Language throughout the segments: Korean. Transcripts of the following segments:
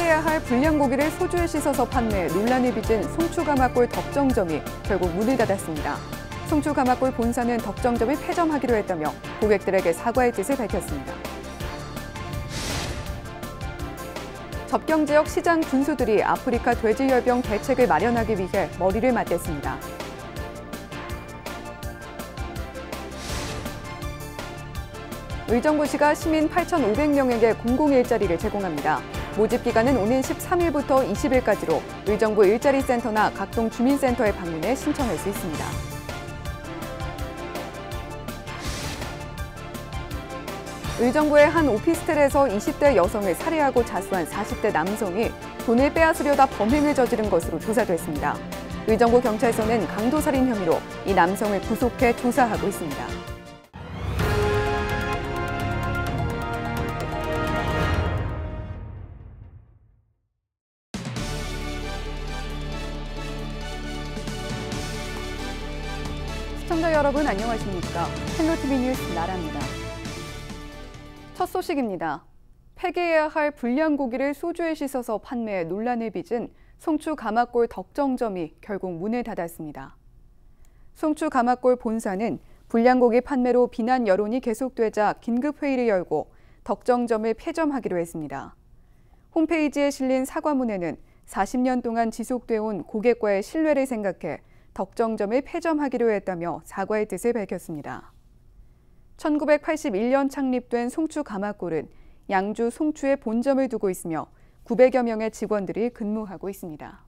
폐기해야 할 불량고기를 소주에 씻어서 판매 논란이 빚은 송추가마골 덕정점이 결국 문을 닫았습니다. 송추가마골 본사는 덕정점이 폐점하기로 했다며 고객들에게 사과의 뜻을 밝혔습니다. 접경 지역 시장 군수들이 아프리카 돼지열병 대책을 마련하기 위해 머리를 맞댔습니다. 의정부시가 시민 8,500명에게 공공일자리를 제공합니다. 모집 기간은 오는 13일부터 20일까지로 의정부 일자리센터나 각동 주민센터에 방문해 신청할 수 있습니다. 의정부의 한 오피스텔에서 20대 여성을 살해하고 자수한 40대 남성이 돈을 빼앗으려다 범행을 저지른 것으로 조사됐습니다. 의정부 경찰서는 강도살인 혐의로 이 남성을 구속해 조사하고 있습니다. 시청자 여러분 안녕하십니까? 헬로티비 뉴스 나라입니다. 첫 소식입니다. 폐기해야 할 불량고기를 소주에 씻어서 판매해 논란을 빚은 송추가마골 덕정점이 결국 문을 닫았습니다. 송추가마골 본사는 불량고기 판매로 비난 여론이 계속되자 긴급회의를 열고 덕정점을 폐점하기로 했습니다. 홈페이지에 실린 사과문에는 40년 동안 지속돼 온 고객과의 신뢰를 생각해 덕정점을 폐점하기로 했다며 사과의 뜻을 밝혔습니다. 1981년 창립된 송추가마골은 양주 송추에 본점을 두고 있으며 900여 명의 직원들이 근무하고 있습니다.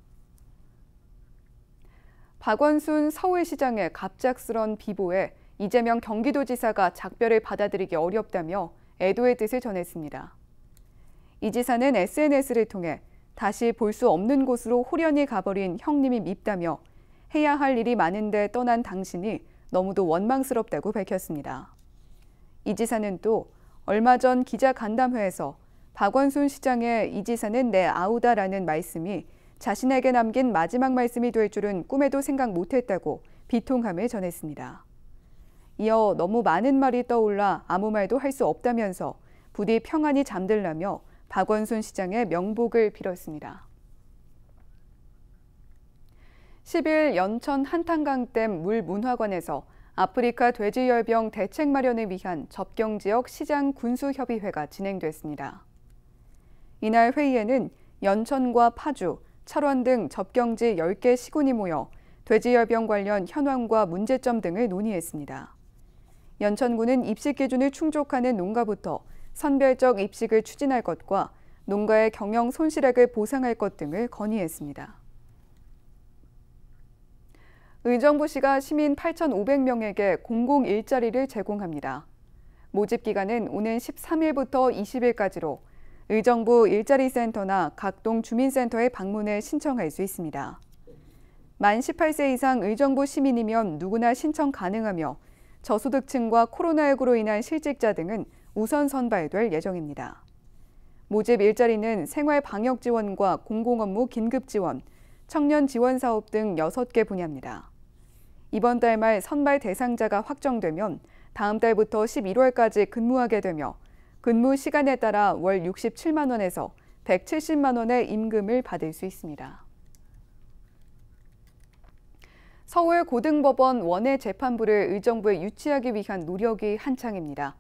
박원순 서울시장의 갑작스런 비보에 이재명 경기도지사가 작별을 받아들이기 어렵다며 애도의 뜻을 전했습니다. 이 지사는 SNS를 통해 다시 볼 수 없는 곳으로 홀연히 가버린 형님이 밉다며 해야 할 일이 많은데 떠난 당신이 너무도 원망스럽다고 밝혔습니다. 이 지사는 또 얼마 전 기자간담회에서 박원순 시장의 이 지사는 내 아우다라는 말씀이 자신에게 남긴 마지막 말씀이 될 줄은 꿈에도 생각 못했다고 비통함을 전했습니다. 이어 너무 많은 말이 떠올라 아무 말도 할 수 없다면서 부디 평안히 잠들라며 박원순 시장의 명복을 빌었습니다. 10일 연천 한탄강댐 물문화관에서 아프리카 돼지열병 대책 마련을 위한 접경지역 시장 군수협의회가 진행됐습니다. 이날 회의에는 연천과 파주, 철원 등 접경지 10개 시군이 모여 돼지열병 관련 현황과 문제점 등을 논의했습니다. 연천군은 입식 기준을 충족하는 농가부터 선별적 입식을 추진할 것과 농가의 경영 손실액을 보상할 것 등을 건의했습니다. 의정부시가 시민 8,500명에게 공공일자리를 제공합니다. 모집 기간은 오는 13일부터 20일까지로 의정부 일자리센터나 각동 주민센터에 방문해 신청할 수 있습니다. 만 18세 이상 의정부 시민이면 누구나 신청 가능하며 저소득층과 코로나19로 인한 실직자 등은 우선 선발될 예정입니다. 모집 일자리는 생활방역 지원과 공공업무 긴급 지원, 청년 지원 사업 등 6개 분야입니다. 이번 달 말 선발 대상자가 확정되면 다음 달부터 11월까지 근무하게 되며 근무 시간에 따라 월 67만 원에서 170만 원의 임금을 받을 수 있습니다. 서울 고등법원 원외 재판부를 의정부에 유치하기 위한 노력이 한창입니다.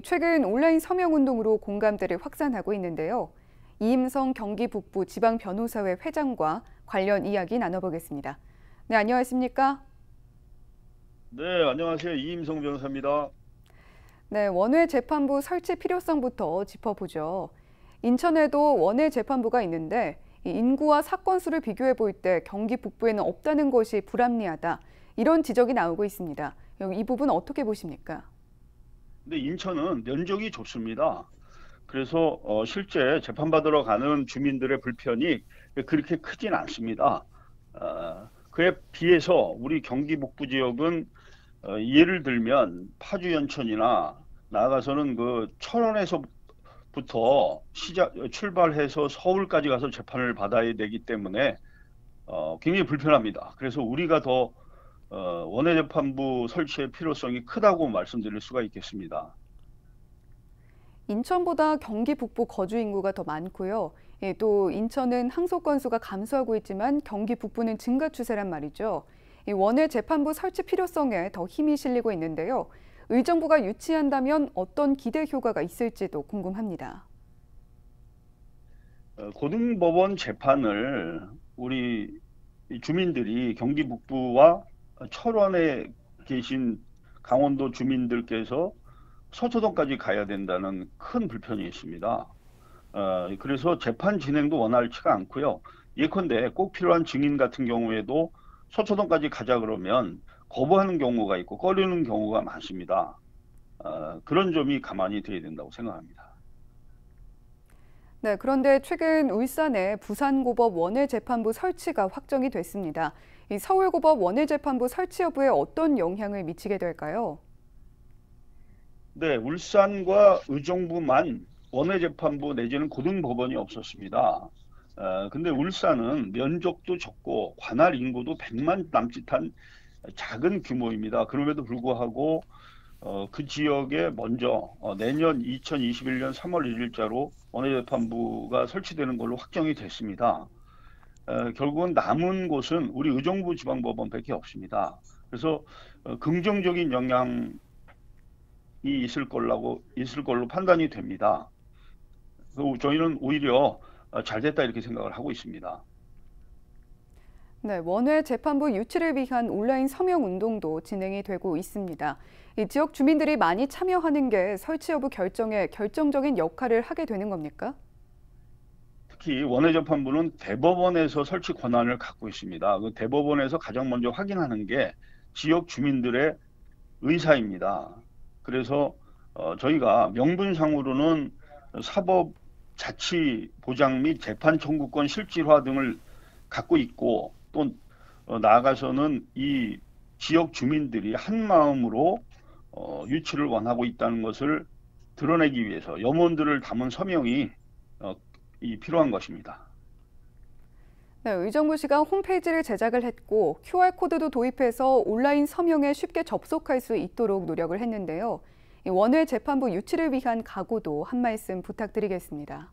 최근 온라인 서명운동으로 공감대를 확산하고 있는데요. 이임성 경기 북부 지방변호사회 회장과 관련 이야기 나눠보겠습니다. 네, 안녕하십니까? 네, 안녕하세요. 이임성 변호사입니다. 네, 원외 재판부 설치 필요성부터 짚어보죠. 인천에도 원외 재판부가 있는데 인구와 사건 수를 비교해 볼 때 경기 북부에는 없다는 것이 불합리하다. 이런 지적이 나오고 있습니다. 이 부분 어떻게 보십니까? 근데 인천은 면적이 좁습니다. 그래서 실제 재판받으러 가는 주민들의 불편이 그렇게 크진 않습니다. 그에 비해서 우리 경기 북부 지역은 예를 들면 파주 연천이나 나아가서는 그 철원에서부터 출발해서 서울까지 가서 재판을 받아야 되기 때문에 굉장히 불편합니다. 그래서 우리가 더 원외 재판부 설치의 필요성이 크다고 말씀드릴 수가 있겠습니다. 인천보다 경기 북부 거주 인구가 더 많고요. 예, 또 인천은 항소 건수가 감소하고 있지만 경기 북부는 증가 추세란 말이죠. 이 원외 재판부 설치 필요성에 더 힘이 실리고 있는데요. 의정부가 유치한다면 어떤 기대 효과가 있을지도 궁금합니다. 고등법원 재판을 우리 주민들이 경기 북부와 철원에 계신 강원도 주민들께서 서초동까지 가야 된다는 큰 불편이 있습니다. 그래서 재판 진행도 원활치가 않고요. 예컨대 꼭 필요한 증인 같은 경우에도 서초동까지 가자 그러면 거부하는 경우가 있고 꺼리는 경우가 많습니다. 그런 점이 가만히 돼야 된다고 생각합니다. 네, 그런데 최근 울산에 부산고법 원외재판부 설치가 확정이 됐습니다. 이 서울고법 원외재판부 설치 여부에 어떤 영향을 미치게 될까요? 네, 울산과 의정부만 원외재판부 내지는 고등법원이 없었습니다. 근데 울산은 면적도 적고 관할 인구도 100만 남짓한 작은 규모입니다. 그럼에도 불구하고 그 지역에 먼저 내년 2021년 3월 1일자로 원외재판부가 설치되는 걸로 확정이 됐습니다. 결국은 남은 곳은 우리 의정부 지방법원밖에 없습니다. 그래서 긍정적인 영향이 있을 걸로 판단이 됩니다. 저희는 오히려 잘 됐다 이렇게 생각을 하고 있습니다. 네, 원외 재판부 유치를 위한 온라인 서명 운동도 진행이 되고 있습니다. 이 지역 주민들이 많이 참여하는 게 설치 여부 결정에 결정적인 역할을 하게 되는 겁니까? 특히 원외재판부는 대법원에서 설치 권한을 갖고 있습니다. 그 대법원에서 가장 먼저 확인하는 게 지역 주민들의 의사입니다. 그래서 저희가 명분상으로는 사법 자치 보장 및 재판 청구권 실질화 등을 갖고 있고 또 나아가서는 이 지역 주민들이 한 마음으로 유치를 원하고 있다는 것을 드러내기 위해서 염원들을 담은 서명이 필요한 것입니다. 네, 의정부시가 홈페이지를 제작을 했고 QR코드도 도입해서 온라인 서명에 쉽게 접속할 수 있도록 노력을 했는데요. 원외 재판부 유치를 위한 각오도 한 말씀 부탁드리겠습니다.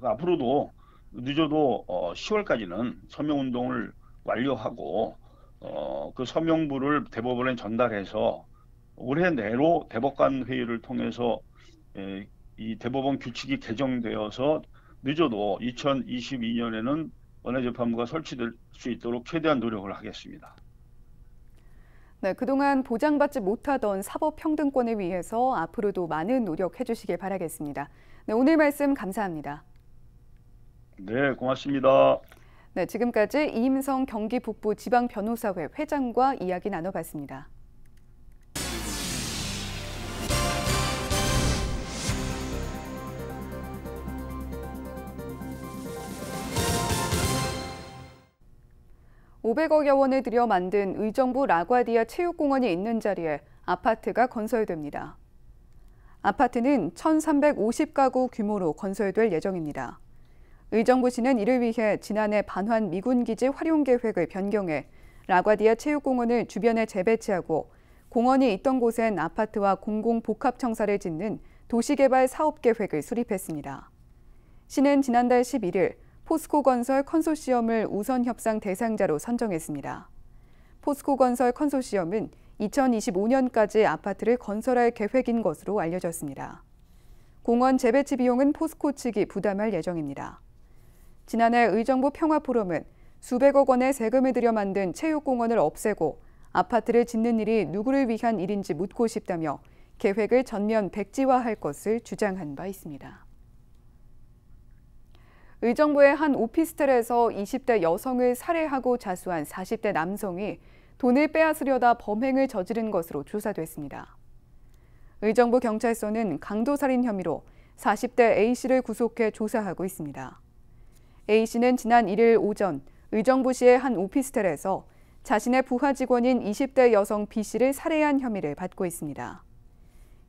앞으로도 늦어도 10월까지는 서명운동을 완료하고 그 서명부를 대법원에 전달해서 올해 내로 대법관 회의를 통해서 이 대법원 규칙이 개정되어서 늦어도 2022년에는 원외재판부가 설치될 수 있도록 최대한 노력을 하겠습니다. 네, 그동안 보장받지 못하던 사법평등권을 위해서 앞으로도 많은 노력해 주시길 바라겠습니다. 네, 오늘 말씀 감사합니다. 네, 고맙습니다. 네, 지금까지 이임성 경기 북부 지방변호사회 회장과 이야기 나눠봤습니다. $500여 원을 들여 만든 의정부 라과디아 체육공원이 있는 자리에 아파트가 건설됩니다. 아파트는 1,350가구 규모로 건설될 예정입니다. 의정부시는 이를 위해 지난해 반환 미군기지 활용 계획을 변경해 라과디아 체육공원을 주변에 재배치하고 공원이 있던 곳엔 아파트와 공공복합청사를 짓는 도시개발 사업계획을 수립했습니다. 시는 지난달 11일 포스코건설 컨소시엄을 우선 협상 대상자로 선정했습니다. 포스코건설 컨소시엄은 2025년까지 아파트를 건설할 계획인 것으로 알려졌습니다. 공원 재배치 비용은 포스코 측이 부담할 예정입니다. 지난해 의정부 평화포럼은 수백억 원의 세금을 들여 만든 체육공원을 없애고 아파트를 짓는 일이 누구를 위한 일인지 묻고 싶다며 계획을 전면 백지화할 것을 주장한 바 있습니다. 의정부의 한 오피스텔에서 20대 여성을 살해하고 자수한 40대 남성이 돈을 빼앗으려다 범행을 저지른 것으로 조사됐습니다. 의정부 경찰서는 강도살인 혐의로 40대 A씨를 구속해 조사하고 있습니다. A씨는 지난 1일 오전 의정부시의 한 오피스텔에서 자신의 부하 직원인 20대 여성 B씨를 살해한 혐의를 받고 있습니다.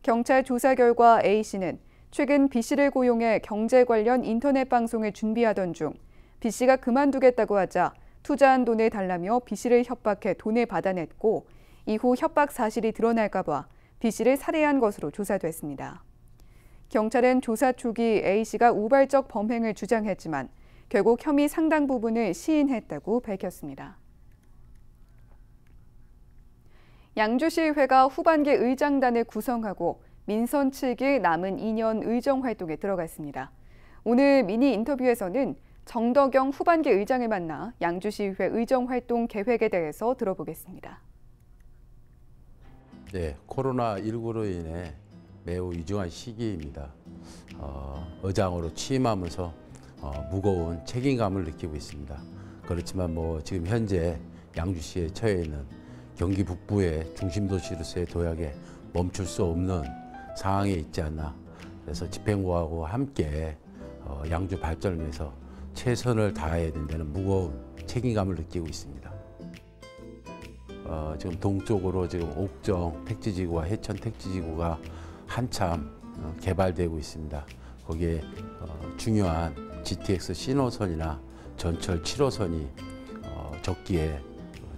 경찰 조사 결과 A씨는 최근 B씨를 고용해 경제 관련 인터넷 방송을 준비하던 중 B씨가 그만두겠다고 하자 투자한 돈을 달라며 B씨를 협박해 돈을 받아냈고 이후 협박 사실이 드러날까 봐 B씨를 살해한 것으로 조사됐습니다. 경찰은 조사 초기 A씨가 우발적 범행을 주장했지만 결국 혐의 상당 부분을 시인했다고 밝혔습니다. 양주시의회가 후반기 의장단을 구성하고 민선 7기 남은 2년 의정 활동에 들어갔습니다. 오늘 미니 인터뷰에서는 정덕영 후반기 의장을 만나 양주시의회 의정 활동 계획에 대해서 들어보겠습니다. 네, 코로나19로 인해 매우 위중한 시기입니다. 의장으로 취임하면서 무거운 책임감을 느끼고 있습니다. 그렇지만 지금 현재 양주시에 처해 있는 경기 북부의 중심도시로서의 도약에 멈출 수 없는 상황에 있지 않나. 그래서 집행부하고 함께 양주 발전을 위해서 최선을 다해야 된다는 무거운 책임감을 느끼고 있습니다. 지금 동쪽으로 지금 옥정 택지지구와 해천 택지지구가 한참 개발되고 있습니다. 거기에 중요한 GTX 신호선이나 전철 7호선이 적기에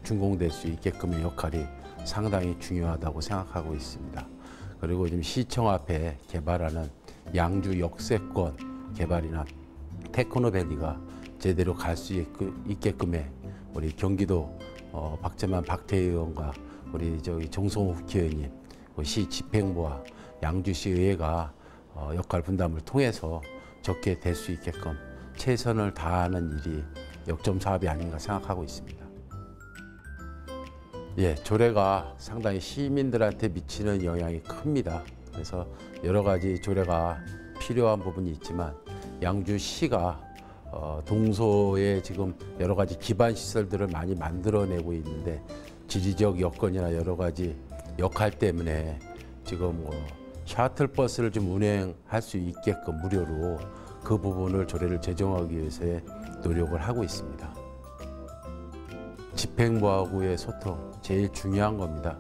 준공될 수 있게끔의 역할이 상당히 중요하다고 생각하고 있습니다. 그리고 지금 시청 앞에 개발하는 양주 역세권 개발이나 테크노밸리가 제대로 갈 수 있게끔의 우리 경기도 박재만 박태희 의원과 우리 정성호 국회의원님, 시 집행부와 양주시 의회가 역할 분담을 통해서 적게 될 수 있게끔 최선을 다하는 일이 역점 사업이 아닌가 생각하고 있습니다. 예, 조례가 상당히 시민들한테 미치는 영향이 큽니다. 그래서 여러 가지 조례가 필요한 부분이 있지만 양주시가 동서에 지금 여러 가지 기반 시설들을 많이 만들어내고 있는데 지리적 여건이나 여러 가지 역할 때문에 지금 샤틀버스를 좀 운행할 수 있게끔 무료로 그 부분을 조례를 제정하기 위해서의 노력을 하고 있습니다. 집행부하고의 소통 제일 중요한 겁니다.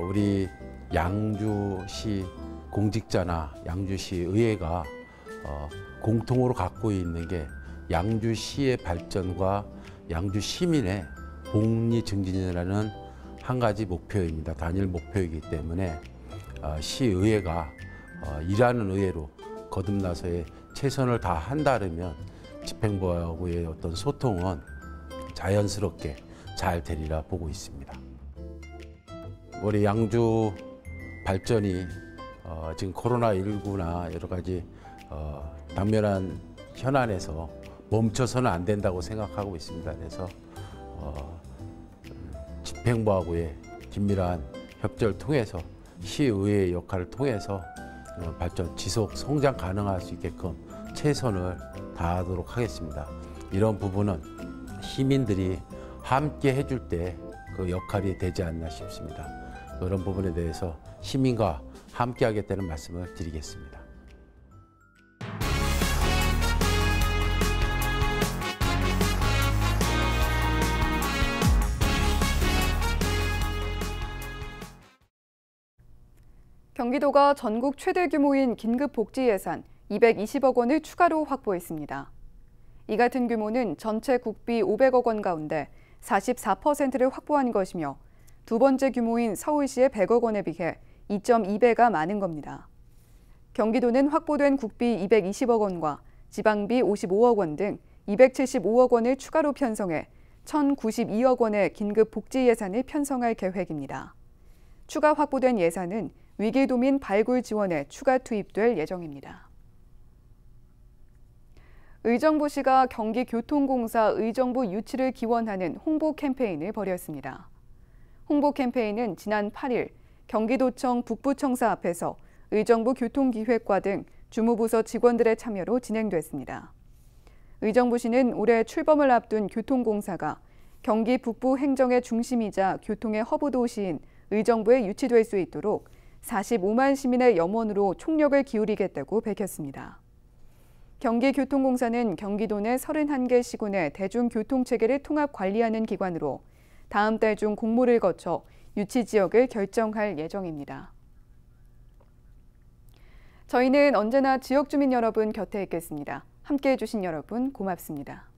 우리 양주시 공직자나 양주시 의회가 공통으로 갖고 있는 게 양주시의 발전과 양주 시민의 복리 증진이라는 한 가지 목표입니다. 단일 목표이기 때문에 시의회가 일하는 의회로 거듭나서의 최선을 다한다면 집행부하고의 어떤 소통은 자연스럽게 잘 되리라 보고 있습니다. 우리 양주 발전이 지금 코로나19나 여러 가지 당면한 현안에서 멈춰서는 안 된다고 생각하고 있습니다. 그래서 집행부하고의 긴밀한 협조를 통해서 시의회의 역할을 통해서 발전, 지속, 성장 가능할 수 있게끔 최선을 다하도록 하겠습니다. 이런 부분은 시민들이 함께 해줄 때 그 역할이 되지 않나 싶습니다. 그런 부분에 대해서 시민과 함께 하겠다는 말씀을 드리겠습니다. 경기도가 전국 최대 규모인 긴급복지 예산 220억 원을 추가로 확보했습니다. 이 같은 규모는 전체 국비 500억 원 가운데 44%를 확보한 것이며 두 번째 규모인 서울시의 100억 원에 비해 2.2배가 많은 겁니다. 경기도는 확보된 국비 220억 원과 지방비 55억 원 등 275억 원을 추가로 편성해 1,092억 원의 긴급복지 예산을 편성할 계획입니다. 추가 확보된 예산은 위기도민 발굴 지원에 추가 투입될 예정입니다. 의정부시가 경기교통공사 의정부 유치를 기원하는 홍보 캠페인을 벌였습니다. 홍보 캠페인은 지난 8일 경기도청 북부청사 앞에서 의정부 교통기획과 등 주무부서 직원들의 참여로 진행됐습니다. 의정부시는 올해 출범을 앞둔 교통공사가 경기 북부 행정의 중심이자 교통의 허브 도시인 의정부에 유치될 수 있도록 45만 시민의 염원으로 총력을 기울이겠다고 밝혔습니다. 경기교통공사는 경기도 내 31개 시군의 대중교통체계를 통합 관리하는 기관으로 다음 달 중 공모를 거쳐 유치 지역을 결정할 예정입니다. 저희는 언제나 지역 주민 여러분 곁에 있겠습니다. 함께해 주신 여러분 고맙습니다.